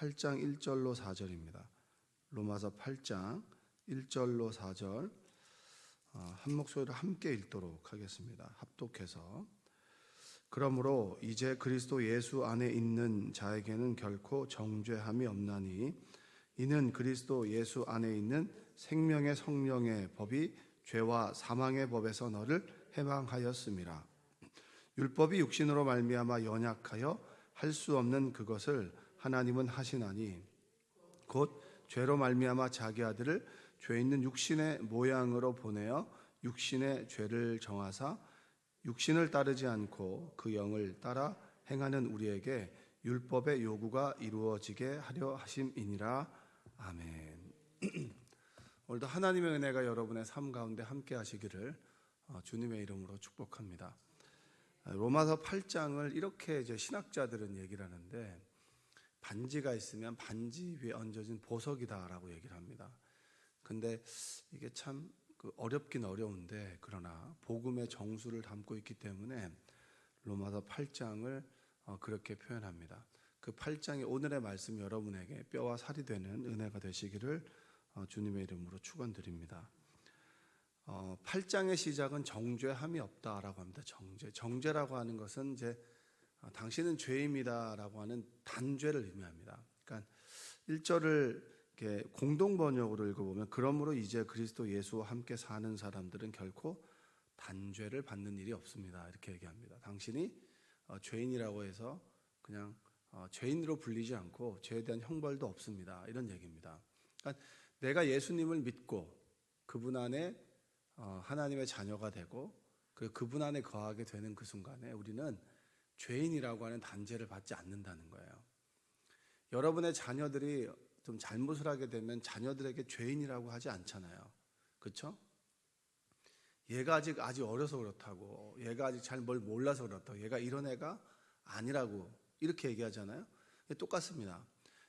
8장 1절로 4절입니다. 로마서 8장 1절로 4절 한 목소리로 함께 읽도록 하겠습니다. 합독해서. 그러므로 이제 그리스도 예수 안에 있는 자에게는 결코 정죄함이 없나니 이는 그리스도 예수 안에 있는 생명의 성령의 법이 죄와 사망의 법에서 너를 해방하였음이라. 율법이 육신으로 말미암아 연약하여 할 수 없는 그것을 하나님은 하시나니 곧 죄로 말미암아 자기 아들을 죄 있는 육신의 모양으로 보내어 육신의 죄를 정하사 육신을 따르지 않고 그 영을 따라 행하는 우리에게 율법의 요구가 이루어지게 하려 하심이니라. 아멘. 오늘도 하나님의 은혜가 여러분의 삶 가운데 함께 하시기를 주님의 이름으로 축복합니다. 로마서 8장을 이렇게 이제 신학자들은 얘기를 하는데, 반지가 있으면 반지 위에 얹어진 보석이다라고 얘기를 합니다. 근데 이게 참 어렵긴 어려운데, 그러나 복음의 정수를 담고 있기 때문에 로마서 8장을 그렇게 표현합니다. 그 8장이 오늘의 말씀 여러분에게 뼈와 살이 되는 은혜가 되시기를 주님의 이름으로 축원드립니다. 8장의 시작은 정죄함이 없다라고 합니다. 정죄라고 하는 것은 이제 당신은 죄입니다라고 하는 단죄를 의미합니다. 그러니까 1절을 이렇게 공동 번역으로 읽어보면, 그러므로 이제 그리스도 예수와 함께 사는 사람들은 결코 단죄를 받는 일이 없습니다, 이렇게 얘기합니다. 당신이 죄인이라고 해서 그냥 죄인으로 불리지 않고 죄에 대한 형벌도 없습니다, 이런 얘기입니다. 그러니까 내가 예수님을 믿고 그분 안에 하나님의 자녀가 되고 그분 안에 거하게 되는 그 순간에 우리는 죄인이라고 하는 단죄를 받지 않는다는 거예요. 여러분의 자녀들이 좀 잘못을 하게 되면 자녀들에게 죄인이라고 하지 않잖아요. 그렇죠? 얘가 아직 어려서 그렇다고, 얘가 아직 잘 뭘 몰라서 그렇다고, 얘가 이런 애가 아니라고 이렇게 얘기하잖아요. 똑같습니다.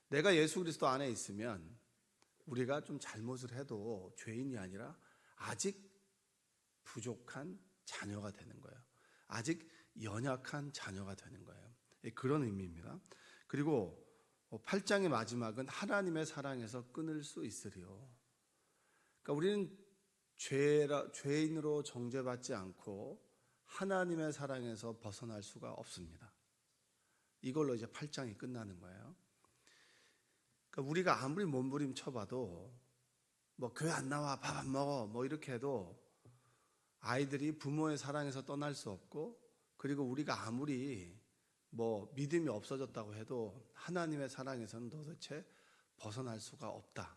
내가 예수 그리스도 안에 있으면 우리가 좀 잘못을 해도 죄인이 아니라 아직 부족한 자녀가 되는 거예요. 아직 연약한 자녀가 되는 거예요. 그런 의미입니다. 그리고 8장의 마지막은 하나님의 사랑에서 끊을 수 있으리요. 그러니까 우리는 죄인으로 정죄받지 않고 하나님의 사랑에서 벗어날 수가 없습니다. 이걸로 이제 8장이 끝나는 거예요. 그러니까 우리가 아무리 몸부림쳐봐도 뭐 교회 안 나와, 밥 안 먹어, 뭐 이렇게 해도 아이들이 부모의 사랑에서 떠날 수 없고, 그리고 우리가 아무리 뭐 믿음이 없어졌다고 해도 하나님의 사랑에서는 도대체 벗어날 수가 없다.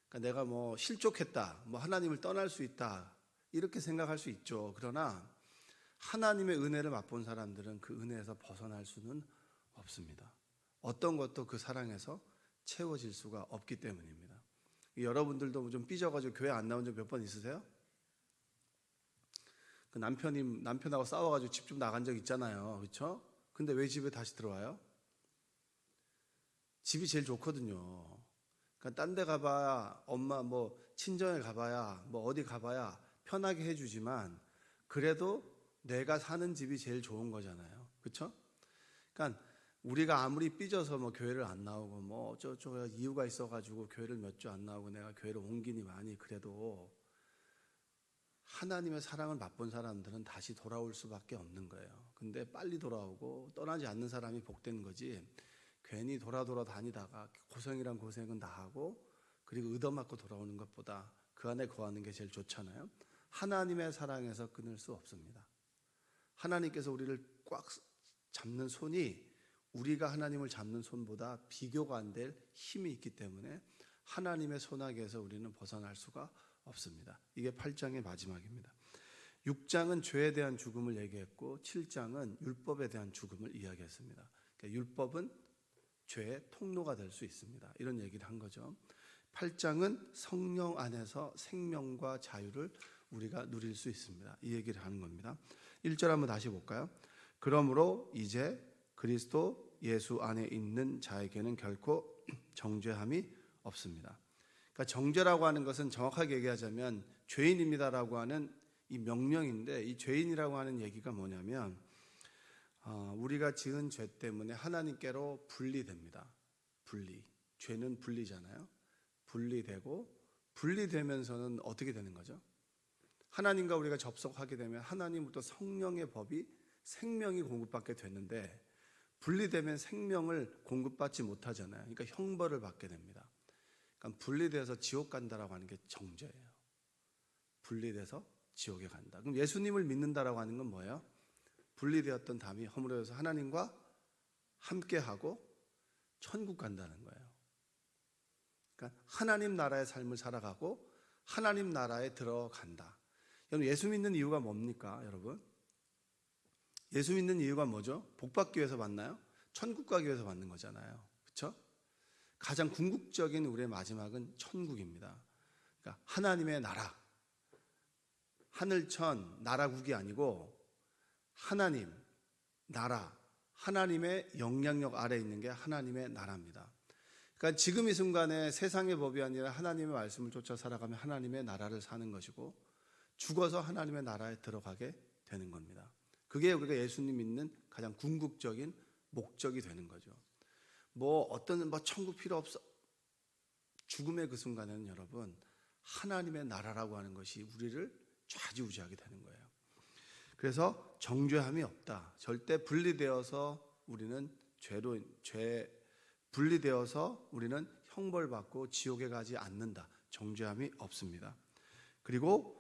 그러니까 내가 뭐 실족했다, 뭐 하나님을 떠날 수 있다, 이렇게 생각할 수 있죠. 그러나 하나님의 은혜를 맛본 사람들은 그 은혜에서 벗어날 수는 없습니다. 어떤 것도 그 사랑에서 채워질 수가 없기 때문입니다. 여러분들도 좀 삐져가지고 교회 안 나온 적 몇 번 있으세요? 그 남편하고 싸워가지고 집 좀 나간 적 있잖아요. 그렇죠? 근데 왜 집에 다시 들어와요? 집이 제일 좋거든요. 그러니까 딴 데 가봐야, 엄마 뭐 친정에 가봐야, 뭐 어디 가봐야 편하게 해주지만 그래도 내가 사는 집이 제일 좋은 거잖아요. 그렇죠? 그러니까 우리가 아무리 삐져서 뭐 교회를 안 나오고 뭐 어쩌고 이유가 있어가지고 교회를 몇 주 안 나오고 내가 교회를 옮기니 많이, 그래도 하나님의 사랑을 맛본 사람들은 다시 돌아올 수밖에 없는 거예요. 근데 빨리 돌아오고 떠나지 않는 사람이 복된 거지, 괜히 돌아 다니다가 고생이란 고생은 다 하고 그리고 얻어맞고 돌아오는 것보다 그 안에 거하는 게 제일 좋잖아요. 하나님의 사랑에서 끊을 수 없습니다. 하나님께서 우리를 꽉 잡는 손이 우리가 하나님을 잡는 손보다 비교가 안 될 힘이 있기 때문에 하나님의 손아귀에서 우리는 벗어날 수가 없습니다. 이게 8장의 마지막입니다. 6장은 죄에 대한 죽음을 얘기했고 7장은 율법에 대한 죽음을 이야기했습니다. 그러니까 율법은 죄의 통로가 될 수 있습니다, 이런 얘기를 한 거죠. 8장은 성령 안에서 생명과 자유를 우리가 누릴 수 있습니다, 이 얘기를 하는 겁니다. 1절 한번 다시 볼까요? 그러므로 이제 그리스도 예수 안에 있는 자에게는 결코 정죄함이 없습니다. 그러니까 정죄라고 하는 것은 정확하게 얘기하자면 죄인입니다라고 하는 이 명령인데, 이 죄인이라고 하는 얘기가 뭐냐면 우리가 지은 죄 때문에 하나님께로 분리됩니다. 분리. 죄는 분리잖아요. 분리되고 분리되면서는 어떻게 되는 거죠? 하나님과 우리가 접속하게 되면 하나님부터 성령의 법이 생명이 공급받게 됐는데 분리되면 생명을 공급받지 못하잖아요. 그러니까 형벌을 받게 됩니다. 그러니까 분리돼서 지옥 간다라고 하는 게 정죄예요. 분리돼서 지옥에 간다. 그럼 예수님을 믿는다라고 하는 건 뭐예요? 분리되었던 담이 허물어져서 하나님과 함께하고 천국 간다는 거예요. 그러니까 하나님 나라의 삶을 살아가고 하나님 나라에 들어간다. 여러분, 예수 믿는 이유가 뭡니까, 여러분? 예수 믿는 이유가 뭐죠? 복 받기 위해서 받나요? 천국 가기 위해서 받는 거잖아요. 그렇죠? 가장 궁극적인 우리의 마지막은 천국입니다. 그러니까 하나님의 나라, 하늘천 나라국이 아니고 하나님 나라, 하나님의 영향력 아래에 있는 게 하나님의 나라입니다. 그러니까 지금 이 순간에 세상의 법이 아니라 하나님의 말씀을 쫓아 살아가면 하나님의 나라를 사는 것이고 죽어서 하나님의 나라에 들어가게 되는 겁니다. 그게 우리가 예수님 믿는 가장 궁극적인 목적이 되는 거죠. 어떤 천국 필요 없어. 죽음의 그 순간에는 여러분 하나님의 나라라고 하는 것이 우리를 좌지우지하게 되는 거예요. 그래서 정죄함이 없다. 절대 분리되어서 우리는 분리되어서 우리는 형벌받고 지옥에 가지 않는다. 정죄함이 없습니다. 그리고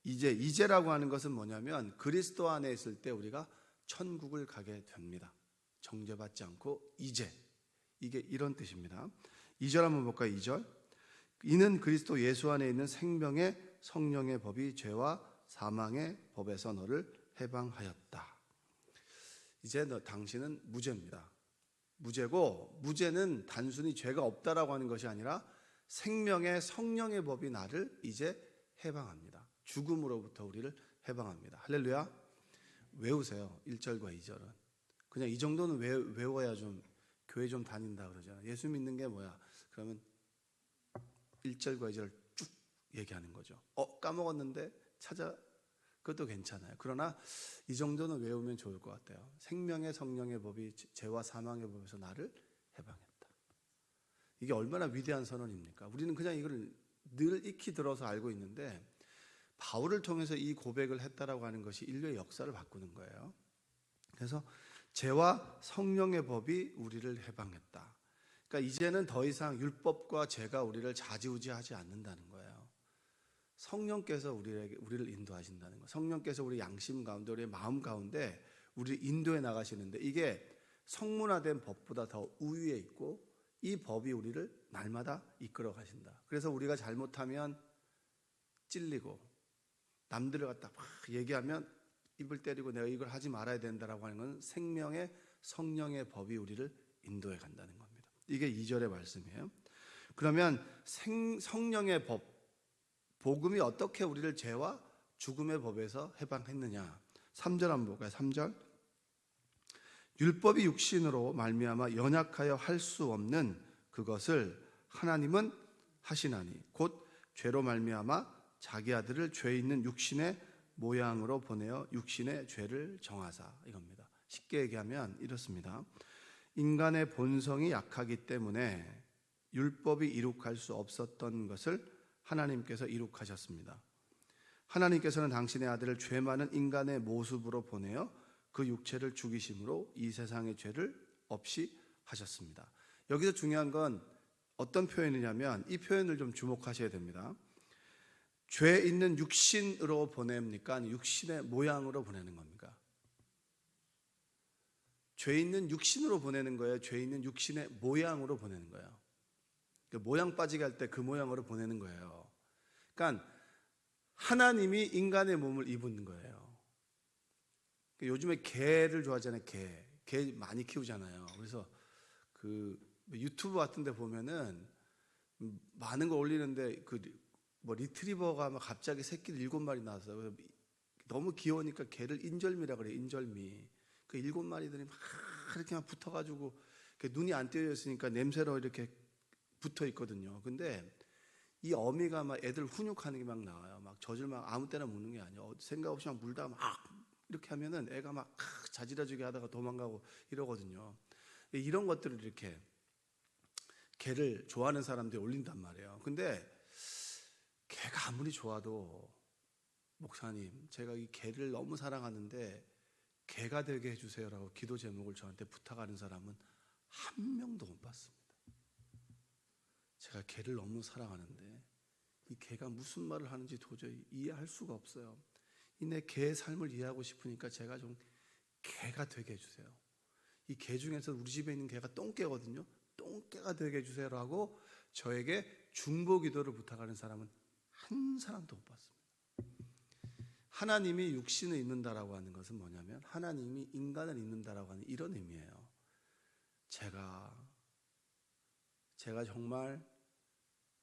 이제라고 하는 것은 뭐냐면 그리스도 안에 있을 때 우리가 천국을 가게 됩니다. 정죄받지 않고 이제, 이게 이런 뜻입니다. 2절 한번 볼까요? 2절. 이는 그리스도 예수 안에 있는 생명의 성령의 법이 죄와 사망의 법에서 너를 해방하였다. 이제 당신은 무죄입니다. 무죄고, 무죄는 단순히 죄가 없다라고 하는 것이 아니라 생명의 성령의 법이 나를 이제 해방합니다. 죽음으로부터 우리를 해방합니다. 할렐루야. 외우세요. 1절과 2절은. 그냥 이 정도는 외워야 좀 교회 좀 다닌다 그러잖아요. 예수 믿는 게 뭐야? 그러면 1절과 2절을 쭉 얘기하는 거죠. 까먹었는데 그것도 괜찮아요. 그러나 이 정도는 외우면 좋을 것 같아요. 생명의 성령의 법이 죄와 사망의 법에서 나를 해방했다. 이게 얼마나 위대한 선언입니까? 우리는 그냥 이걸 늘 익히 들어서 알고 있는데 바울을 통해서 이 고백을 했다라고 하는 것이 인류의 역사를 바꾸는 거예요. 그래서 죄와 성령의 법이 우리를 해방했다. 그러니까 이제는 더 이상 율법과 죄가 우리를 좌지우지하지 않는다는 거예요. 성령께서 우리를 인도하신다는 거예요. 성령께서 우리 양심 가운데, 우리의 마음 가운데 우리를 인도해 나가시는데 이게 성문화된 법보다 더 우위에 있고 이 법이 우리를 날마다 이끌어 가신다. 그래서 우리가 잘못하면 찔리고 남들을 갖다 막 얘기하면 입을 때리고 내가 이걸 하지 말아야 된다라고 하는 건 생명의 성령의 법이 우리를 인도해 간다는 겁니다. 이게 2절의 말씀이에요. 그러면 성령의 법, 복음이 어떻게 우리를 죄와 죽음의 법에서 해방했느냐? 3절 한번 볼까요? 3절. 율법이 육신으로 말미암아 연약하여 할 수 없는 그것을 하나님은 하시나니 곧 죄로 말미암아 자기 아들을 죄 있는 육신의 모양으로 보내어 육신의 죄를 정하사, 이겁니다. 쉽게 얘기하면 이렇습니다. 인간의 본성이 약하기 때문에 율법이 이룩할 수 없었던 것을 하나님께서 이룩하셨습니다. 하나님께서는 당신의 아들을 죄 많은 인간의 모습으로 보내어 그 육체를 죽이심으로 이 세상의 죄를 없이 하셨습니다. 여기서 중요한 건 어떤 표현이냐면 이 표현을 좀 주목하셔야 됩니다. 죄 있는 육신으로 보냅니까? 육신의 모양으로 보내는 겁니까? 죄 있는 육신으로 보내는 거예요? 죄 있는 육신의 모양으로 보내는 거예요? 모양 빠지게 할 때 그 모양으로 보내는 거예요. 그러니까 하나님이 인간의 몸을 입은 거예요. 요즘에 개를 좋아하잖아요. 개 많이 키우잖아요. 그래서 그 유튜브 같은 데 보면은 많은 거 올리는데 리트리버가 막 갑자기 새끼를 7마리 낳았어요. 너무 귀여우니까 개를 인절미라 그래요. 인절미. 그 7마리들이 막 이렇게 막 붙어가지고 눈이 안 떼어 있으니까 냄새로 이렇게 붙어 있거든요. 근데 이 어미가 막 애들 훈육하는 게 막 나와요. 막 젖을 막 아무 때나 먹는 게 아니에요. 생각 없이 막 물다가 막 이렇게 하면은 애가 막 자지러지게 하다가 도망가고 이러거든요. 이런 것들을 이렇게 개를 좋아하는 사람들이 올린단 말이에요. 근데 개가 아무리 좋아도 목사님, 제가 이 개를 너무 사랑하는데 개가 되게 해주세요라고 기도 제목을 저한테 부탁하는 사람은 한 명도 못 봤습니다. 제가 개를 너무 사랑하는데 이 개가 무슨 말을 하는지 도저히 이해할 수가 없어요. 이 내 개의 삶을 이해하고 싶으니까 제가 좀 개가 되게 해주세요. 이 개 중에서 우리 집에 있는 개가 똥개거든요. 똥개가 되게 해주세요라고 저에게 중보기도를 부탁하는 사람은 한 사람도 못 봤습니다. 하나님이 육신을 입는다라고 하는 것은 뭐냐면 하나님이 인간을 입는다라고 하는 이런 의미예요. 제가 정말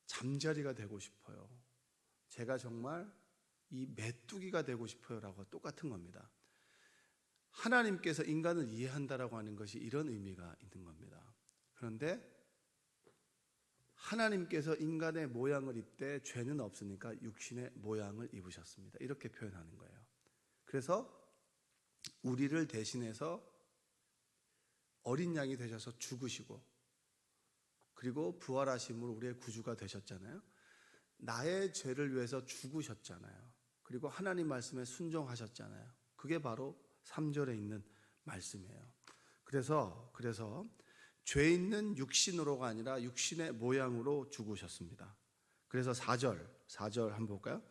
잠자리가 되고 싶어요. 제가 정말 이 메뚜기가 되고 싶어요라고 똑같은 겁니다. 하나님께서 인간을 이해한다라고 하는 것이 이런 의미가 있는 겁니다. 그런데 하나님께서 인간의 모양을 입되 죄는 없으니까 육신의 모양을 입으셨습니다. 이렇게 표현하는 거예요. 그래서 우리를 대신해서 어린 양이 되셔서 죽으시고 그리고 부활하심으로 우리의 구주가 되셨잖아요. 나의 죄를 위해서 죽으셨잖아요. 그리고 하나님 말씀에 순종하셨잖아요. 그게 바로 3절에 있는 말씀이에요. 그래서 죄 있는 육신으로가 아니라 육신의 모양으로 죽으셨습니다. 그래서 4절 한번 볼까요?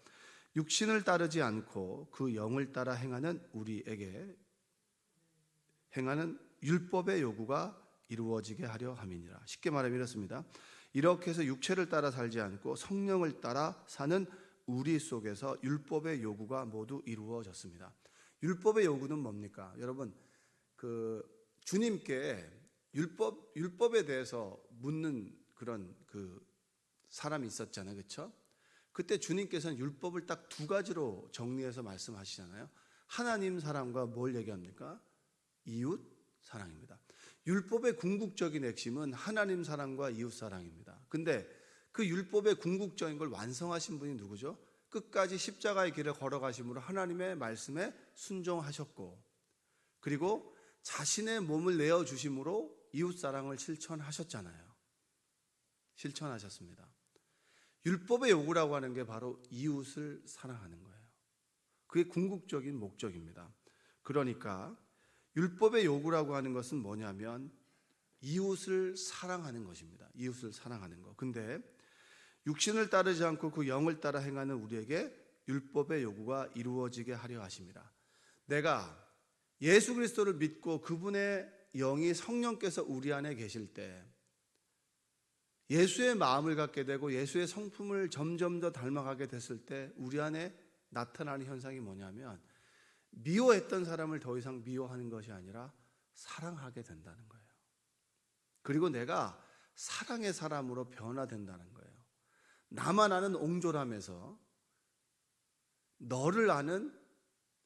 육신을 따르지 않고 그 영을 따라 행하는 우리에게 행하는 율법의 요구가 이루어지게 하려 함이니라. 쉽게 말하면 이렇습니다. 이렇게 해서 육체를 따라 살지 않고 성령을 따라 사는 우리 속에서 율법의 요구가 모두 이루어졌습니다. 율법의 요구는 뭡니까? 여러분, 주님께 율법에 대해서 묻는 그런 사람이 있었잖아요. 그렇죠? 그때 주님께서는 율법을 딱 두 가지로 정리해서 말씀하시잖아요. 하나님 사랑과 뭘 얘기합니까? 이웃 사랑입니다. 율법의 궁극적인 핵심은 하나님 사랑과 이웃 사랑입니다. 근데 그 율법의 궁극적인 걸 완성하신 분이 누구죠? 끝까지 십자가의 길을 걸어가심으로 하나님의 말씀에 순종하셨고 그리고 자신의 몸을 내어주심으로 이웃 사랑을 실천하셨잖아요. 실천하셨습니다. 율법의 요구라고 하는 게 바로 이웃을 사랑하는 거예요. 그게 궁극적인 목적입니다. 그러니까 율법의 요구라고 하는 것은 뭐냐면 이웃을 사랑하는 것입니다. 이웃을 사랑하는 거. 근데 육신을 따르지 않고 그 영을 따라 행하는 우리에게 율법의 요구가 이루어지게 하려 하십니다. 내가 예수 그리스도를 믿고 그분의 영이 성령께서 우리 안에 계실 때 예수의 마음을 갖게 되고 예수의 성품을 점점 더 닮아가게 됐을 때 우리 안에 나타나는 현상이 뭐냐면 미워했던 사람을 더 이상 미워하는 것이 아니라 사랑하게 된다는 거예요. 그리고 내가 사랑의 사람으로 변화된다는 거예요. 나만 아는 옹졸함에서 너를 아는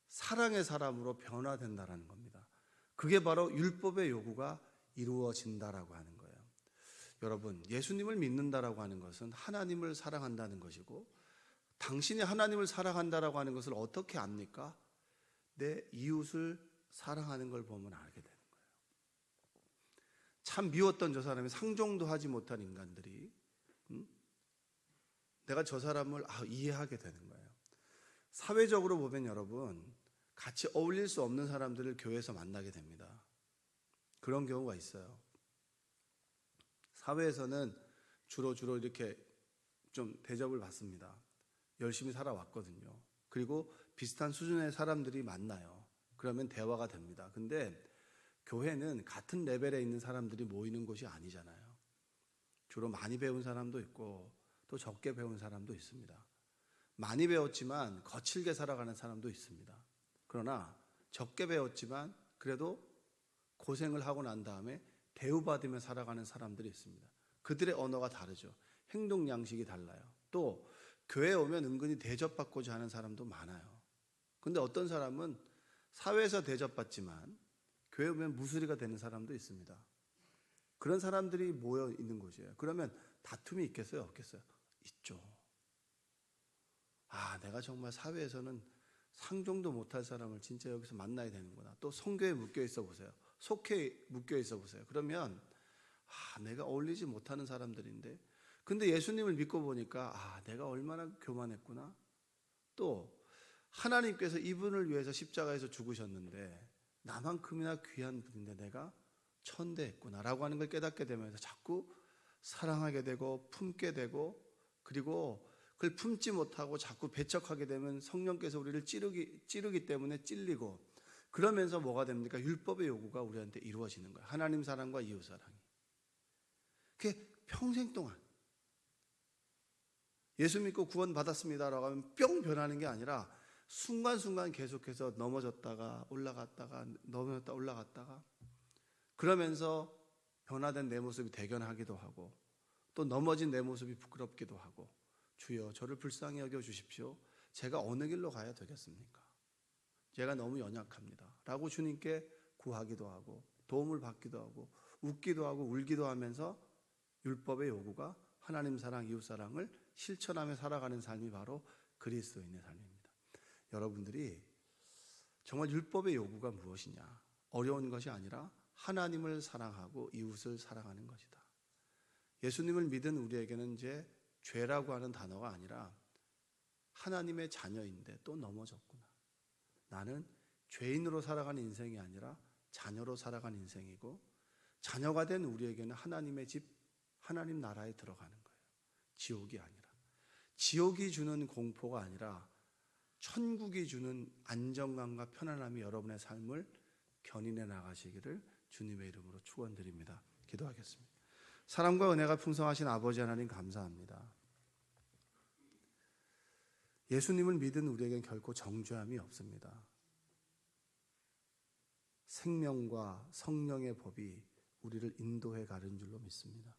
사랑의 사람으로 변화된다는 겁니다. 그게 바로 율법의 요구가 이루어진다라고 하는 거예요. 여러분, 예수님을 믿는다라고 하는 것은 하나님을 사랑한다는 것이고 당신이 하나님을 사랑한다라고 하는 것을 어떻게 압니까? 내 이웃을 사랑하는 걸 보면 알게 되는 거예요. 참 미웠던 저 사람이 상종도 하지 못한 인간들이 내가 저 사람을 이해하게 되는 거예요. 사회적으로 보면 여러분 같이 어울릴 수 없는 사람들을 교회에서 만나게 됩니다. 그런 경우가 있어요. 사회에서는 주로 이렇게 좀 대접을 받습니다. 열심히 살아왔거든요. 그리고 비슷한 수준의 사람들이 만나요. 그러면 대화가 됩니다. 근데 교회는 같은 레벨에 있는 사람들이 모이는 곳이 아니잖아요. 주로 많이 배운 사람도 있고 또 적게 배운 사람도 있습니다. 많이 배웠지만 거칠게 살아가는 사람도 있습니다. 그러나 적게 배웠지만 그래도 고생을 하고 난 다음에 대우받으며 살아가는 사람들이 있습니다. 그들의 언어가 다르죠. 행동 양식이 달라요. 또 교회에 오면 은근히 대접받고자 하는 사람도 많아요. 근데 어떤 사람은 사회에서 대접받지만 교회에 오면 무수리가 되는 사람도 있습니다. 그런 사람들이 모여 있는 곳이에요. 그러면 다툼이 있겠어요? 없겠어요? 있죠. 내가 정말 사회에서는 상종도 못할 사람을 진짜 여기서 만나야 되는구나. 또 성교에 묶여 있어 보세요. 속회에 묶여 있어 보세요. 그러면 내가 어울리지 못하는 사람들인데, 근데 예수님을 믿고 보니까 내가 얼마나 교만했구나. 또 하나님께서 이분을 위해서 십자가에서 죽으셨는데 나만큼이나 귀한 분인데 내가 천대했구나라고 하는 걸 깨닫게 되면서 자꾸 사랑하게 되고 품게 되고, 그리고 그걸 품지 못하고 자꾸 배척하게 되면 성령께서 우리를 찌르기 때문에 찔리고, 그러면서 뭐가 됩니까? 율법의 요구가 우리한테 이루어지는 거예요. 하나님 사랑과 이웃 사랑이. 그게 평생 동안 예수 믿고 구원 받았습니다라고 하면 뿅 변하는 게 아니라 순간순간 계속해서 넘어졌다가 올라갔다가 넘어졌다 올라갔다가, 그러면서 변화된 내 모습이 대견하기도 하고 또 넘어진 내 모습이 부끄럽기도 하고, 주여 저를 불쌍히 여겨 주십시오. 제가 어느 길로 가야 되겠습니까? 제가 너무 연약합니다 라고 주님께 구하기도 하고 도움을 받기도 하고 웃기도 하고 울기도 하면서 율법의 요구가 하나님 사랑, 이웃 사랑을 실천하며 살아가는 삶이 바로 그리스도인의 삶입니다. 여러분들이 정말 율법의 요구가 무엇이냐? 어려운 것이 아니라 하나님을 사랑하고 이웃을 사랑하는 것이다. 예수님을 믿은 우리에게는 이제 죄라고 하는 단어가 아니라 하나님의 자녀인데 또 넘어졌구나. 나는 죄인으로 살아가는 인생이 아니라 자녀로 살아가는 인생이고, 자녀가 된 우리에게는 하나님의 집, 하나님 나라에 들어가는 거예요. 지옥이 아니라. 지옥이 주는 공포가 아니라 천국이 주는 안정감과 편안함이 여러분의 삶을 견인해 나가시기를 주님의 이름으로 축원드립니다. 기도하겠습니다. 사랑과 은혜가 풍성하신 아버지 하나님 감사합니다. 예수님을 믿은 우리에겐 결코 정죄함이 없습니다. 생명과 성령의 법이 우리를 인도해 가는 줄로 믿습니다.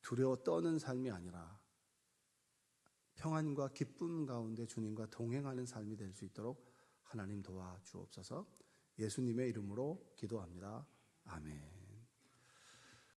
두려워 떠는 삶이 아니라 평안과 기쁨 가운데 주님과 동행하는 삶이 될 수 있도록 하나님 도와주옵소서. 예수님의 이름으로 기도합니다. 아멘.